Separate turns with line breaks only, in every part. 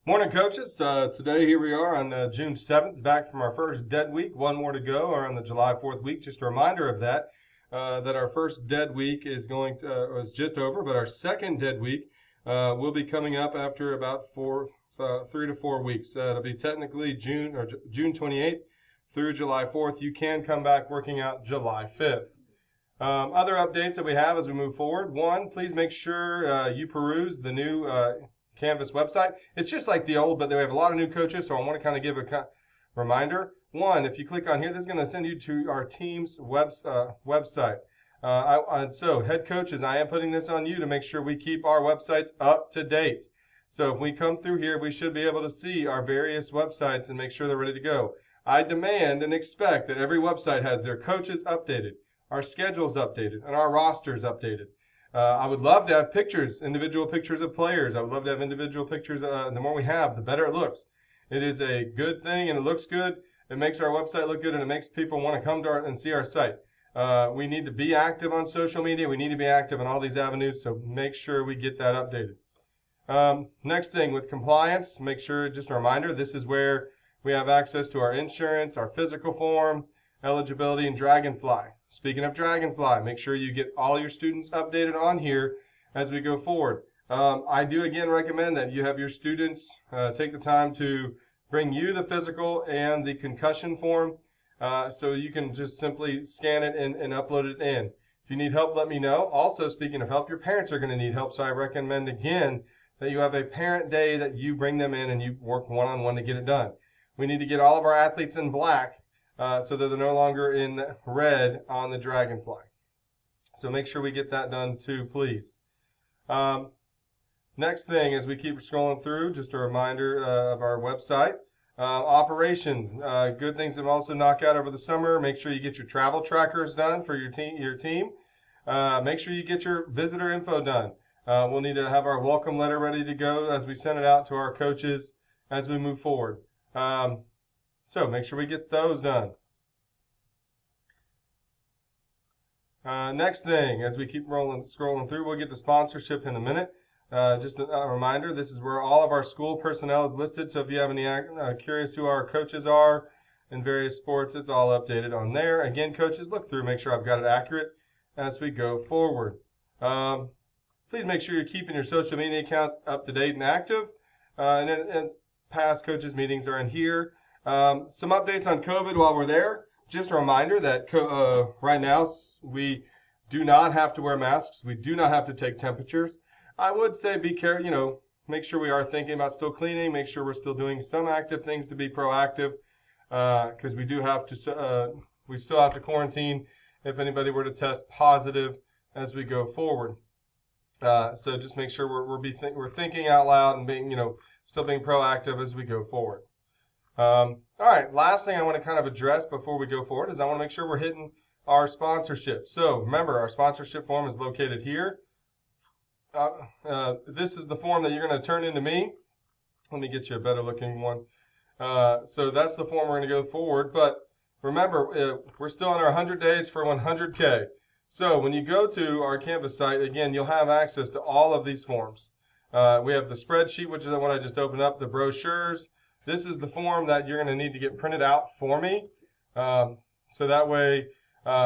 Morning, coaches. Today, here we are on June 7th, back from our first dead week. One more to go, or on the July 4th week. Just a reminder of that, that our first dead week was just over, but our second dead week will be coming up after about 3 to 4 weeks. It'll be technically June 28th through July 4th. You can come back working out July 5th. Other updates that we have as we move forward. One, please make sure you peruse the new Canvas website. It's just like the old, but they have a lot of new coaches, so I want to kind of give a reminder. One, if you click on here, this is going to send you to our team's website. So head coaches, I am putting this on you to make sure we keep our websites up to date. So if we come through here, we should be able to see our various websites and make sure they're ready to go. I demand and expect that every website has their coaches updated, our schedules updated, and our rosters updated. I would love to have pictures, individual pictures of players. I would love to have individual pictures. The more we have, the better it looks. It is a good thing, and it looks good. It makes our website look good, and it makes people want to come to and see our site. We need to be active on social media. We need to be active in all these avenues, so make sure we get that updated. Next thing, with compliance, make sure, just a reminder, this is where we have access to our insurance, our physical form, eligibility, and Dragonfly. Speaking of Dragonfly, make sure you get all your students updated on here as we go forward. I do again recommend that you have your students take the time to bring you the physical and the concussion form so you can just simply scan it and upload it in. If you need help, let me know. Also, speaking of help, your parents are going to need help, so I recommend again that you have a parent day that you bring them in and you work one-on-one to get it done. We need to get all of our athletes in black so that they're no longer in red on the Dragonfly. So make sure we get that done too, please. Next thing, as we keep scrolling through, just a reminder of our website. Operations, good things to also knock out over the summer. Make sure you get your travel trackers done for your team. Make sure you get your visitor info done. We'll need to have our welcome letter ready to go as we send it out to our coaches as we move forward. So make sure we get those done. Next thing, as we keep scrolling through, we'll get to sponsorship in a minute. Just a reminder, this is where all of our school personnel is listed. So if you have any curious who our coaches are in various sports, it's all updated on there. Again, coaches, look through, make sure I've got it accurate as we go forward. Please make sure you're keeping your social media accounts up to date and active. And past coaches meetings are in here. Some updates on COVID while we're there. Just a reminder that right now we do not have to wear masks. We do not have to take temperatures. I would say be careful, make sure we are thinking about still cleaning, make sure we're still doing some active things to be proactive because we still have to quarantine if anybody were to test positive as we go forward. So just make sure we're thinking out loud and being, still being proactive as we go forward. All right, last thing I want to kind of address before we go forward is I want to make sure we're hitting our sponsorship. So remember, our sponsorship form is located here. This is the form that you're going to turn into me. Let me get you a better looking one. So that's the form we're going to go forward. But remember, we're still on our 100 days for 100K. So when you go to our Canvas site, again, you'll have access to all of these forms. We have the spreadsheet, which is the one I just opened up, the brochures. This is the form that you're going to need to get printed out for me. So that way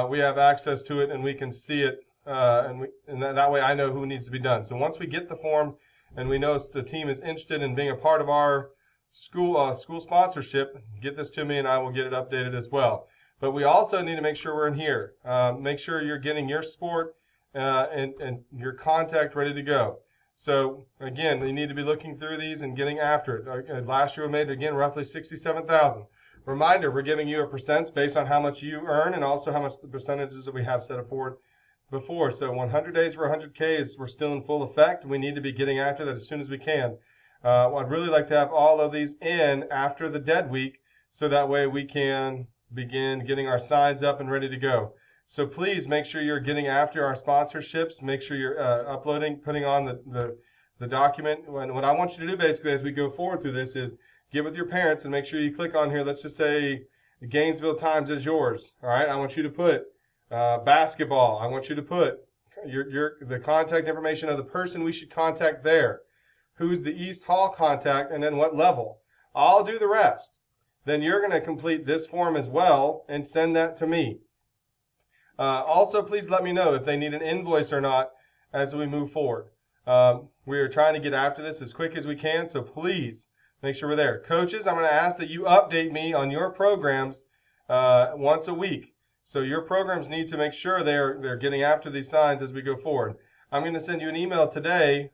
we have access to it and we can see it. And that way I know who needs to be done. So once we get the form and we know the team is interested in being a part of our school sponsorship, get this to me and I will get it updated as well. But we also need to make sure we're in here. Make sure you're getting your sport and your contact ready to go. So again, you need to be looking through these and getting after it. Last year we made, again, roughly $67,000. Reminder, we're giving you a percent based on how much you earn and also how much the percentages that we have set forward before. So 100 days for 100K we're still in full effect. We need to be getting after that as soon as we can. I'd really like to have all of these in after the dead week so that way we can begin getting our signs up and ready to go. So please make sure you're getting after our sponsorships. Make sure you're putting on the document. What I want you to do basically as we go forward through this is get with your parents and make sure you click on here. Let's just say Gainesville Times is yours. All right. I want you to put basketball. I want you to put the contact information of the person we should contact there. who's the East Hall contact, and then what level. I'll do the rest. Then you're going to complete this form as well and send that to me. Also, please let me know if they need an invoice or not as we move forward. We are trying to get after this as quick as we can, so please make sure we're there. Coaches, I'm going to ask that you update me on your programs once a week. So your programs need to make sure they're getting after these signs as we go forward. I'm going to send you an email today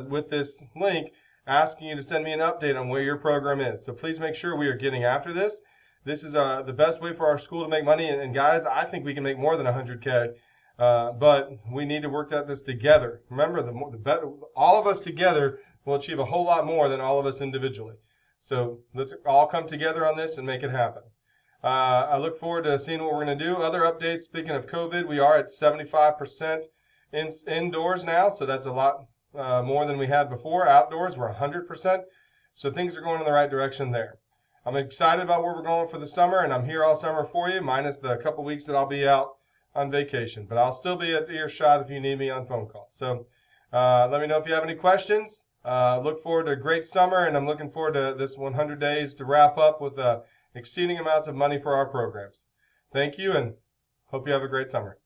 with this link asking you to send me an update on where your program is. So please make sure we are getting after this. This is the best way for our school to make money. And guys, I think we can make more than 100K. But we need to work at this together. Remember, the better, all of us together will achieve a whole lot more than all of us individually. So let's all come together on this and make it happen. I look forward to seeing what we're going to do. Other updates, speaking of COVID, we are at 75% indoors now, so that's a lot more than we had before. Outdoors, we're 100%, so things are going in the right direction there. I'm excited about where we're going for the summer, and I'm here all summer for you, minus the couple weeks that I'll be out on vacation. But I'll still be at earshot if you need me on phone call. So let me know if you have any questions. Look forward to a great summer, and I'm looking forward to this 100 days to wrap up with exceeding amounts of money for our programs. Thank you, and hope you have a great summer.